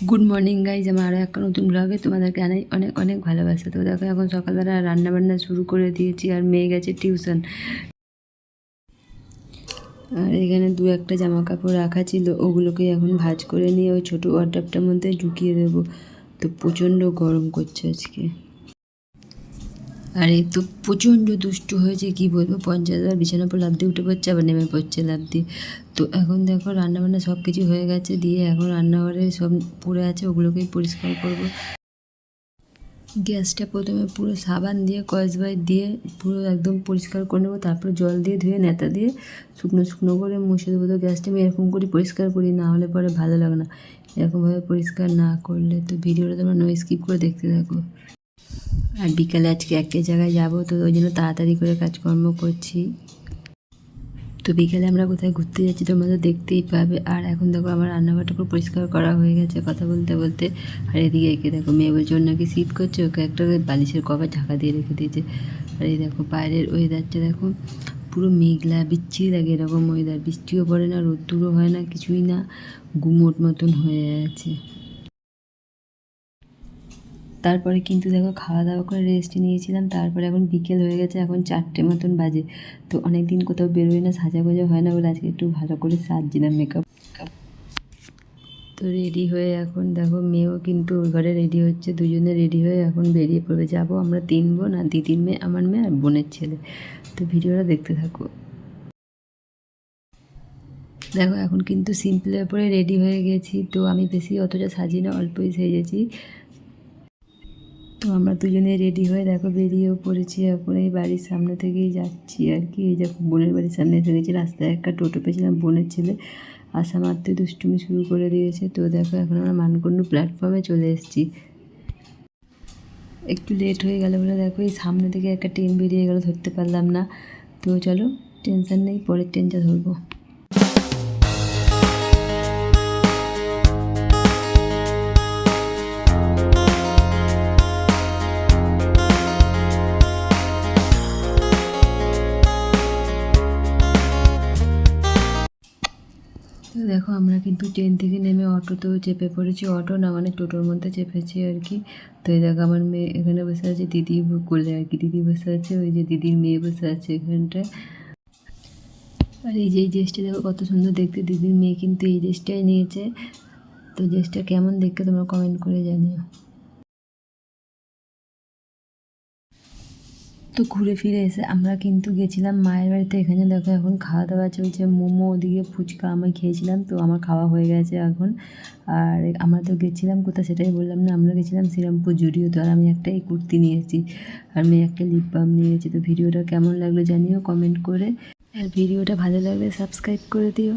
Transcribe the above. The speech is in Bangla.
গুড মর্নিং গাইজ, আমার আরও একটা নতুন ব্লগে তোমাদেরকে আনাই অনেক অনেক ভালোবাসা। তো দেখো এখন সকালবেলা রান্নাবান্না শুরু করে দিয়েছি আর মেয়ে গেছে টিউশন। আর এখানে দু একটা জামা কাপড় রাখা ছিল, ওগুলোকে এখন ভাঁজ করে নিয়ে ওই ছোটো ওয়ার্ডরোবটার মধ্যে ঢুকিয়ে দেবো। তো প্রচণ্ড গরম করছে আজকে। আর এই তো প্রচণ্ড দুষ্টু হয়েছে, কি বলবো, 50বার বিছানার পর লাফ দিয়ে উঠে পড়ছে, আবার নেমে পড়ছে লাফ দিয়ে। তো এখন দেখো রান্নাবান্না সব কিছু হয়ে গেছে, দিয়ে এখন রান্নাঘরে সব পড়ে আছে, ওগুলোকেই পরিষ্কার করব। গ্যাসটা প্রথমে পুরো সাবান দিয়ে স্কচব্রাইট দিয়ে পুরো একদম পরিষ্কার করে নেবো, তারপর জল দিয়ে ধুয়ে নেতা দিয়ে শুকনো শুকনো করে মুছে দেবো। তো গ্যাসটা আমি এরকম করে পরিষ্কার করি, না হলে পরে ভালো লাগে না এরকমভাবে পরিষ্কার না করলে। তো ভিডিওটা তোমরা নো স্কিপ করে দেখতে থাকো। আর বিকালে আজকে একটা জায়গায় যাবো, তো ওই জন্য তাড়াতাড়ি করে কাজকর্ম করছি। তো বিকেলে আমরা কোথায় ঘুরতে যাচ্ছি তোমরা তো দেখতেই পাবে। আর এখন দেখো আমার রান্নাঘরটা পুরো পরিষ্কার করা হয়ে গেছে কথা বলতে বলতে। আর এদিকে একে দেখো, মেয়ে বলছে ওর নাকি শীত করছে, ওকে একটা বালিশের কভার ঢাকা দিয়ে রেখে দিয়েছে। আর এই দেখো বাইরের ওয়েদারটা দেখো, পুরো মেঘলা বিচ্ছিরি লাগে এরকম ওয়েদার, বৃষ্টিও পড়ে না, রোদ্দুরও হয় না, কিছুই না, গুমোট মতন হয়ে আছে। তারপরে কিন্তু দেখো খাওয়া দাওয়া করে রেস্ট নিয়েছিলাম, তারপরে এখন বিকেল হয়ে গেছে, এখন 4টে মতন বাজে। তো অনেক দিন কোথাও বেরোই না, সাজাগোজা হয় না বলে আজকে একটু ভালো করে সাজছিলাম, মেকআপ। তো রেডি হয়ে এখন দেখো মেয়েও কিন্তু ওই ঘরে রেডি হচ্ছে, দুজনে রেডি হয়ে এখন বেরিয়ে পড়বে। যাবো আমরা 3 বোন আর দিদির মেয়ে, আমার মেয়ে আর বোনের ছেলে। তো ভিডিওটা দেখতে থাকো। দেখো এখন কিন্তু সিম্পলের পরে রেডি হয়ে গেছি, তো আমি বেশি অতটা সাজি না, অল্পই সেজেছি। তো আমরা দুজনে রেডি হয়ে দেখো বেরিয়েও পড়েছি, এখন এই বাড়ির সামনে থেকেই যাচ্ছি আর কি। এই দেখো বোনের বাড়ির সামনে এসে গেছি, রাস্তায় একটা টোটো পেয়েছিলাম, বোনের ছেলে আসা মাত্রই দুষ্টুমি শুরু করে দিয়েছে। তো দেখো এখন আমরা মানকুণ্ডু প্ল্যাটফর্মে চলে এসেছি। একটু লেট হয়ে গেল বলে দেখো এই সামনে থেকে একটা ট্রেন বেরিয়ে গেল, ধরতে পারলাম না। তো চলো, টেনশন নেই, পরের ট্রেনটা ধরবো। তো দেখো আমরা কিন্তু ট্রেন থেকে নেমে অটোতেও চেপে পড়েছি, অটো না মানে টোটোর মধ্যে চেপেছি আর কি। তো এই দেখো আমার মেয়ে এখানে বসে আছে, দিদি কোলে আর কি, দিদি বসে আছে, ওই যে দিদির মেয়ে বসে আছে এখানটায়। আর এই যে এই ড্রেসটা দেখো কত সুন্দর দেখতে, দিদির মেয়ে কিন্তু এই ড্রেসটাই নিয়েছে। তো ড্রেসটা কেমন দেখতে তোমরা কমেন্ট করে জানিও। তো ঘুরে ফিরে এসে আমরা কিন্তু গেছিলাম মায়ের বাড়িতে। এখানে দেখো এখন খাওয়া দাওয়া চলছে, মোমো, ওদিকে ফুচকা আমি খেয়েছিলাম, তো আমার খাওয়া হয়ে গেছে এখন। আর আমরা তো গেছিলাম কোথায় সেটাই বললাম না, আমরা গেছিলাম শ্রীরামপুর জুডিওতে। আর আমি একটা এই কুর্তি নিয়েছি আর মেয়ে একটা লিপ বাম নিয়েছি। তো ভিডিওটা কেমন লাগলো জানিও কমেন্ট করে, আর ভিডিওটা ভালো লাগলে সাবস্ক্রাইব করে দিও।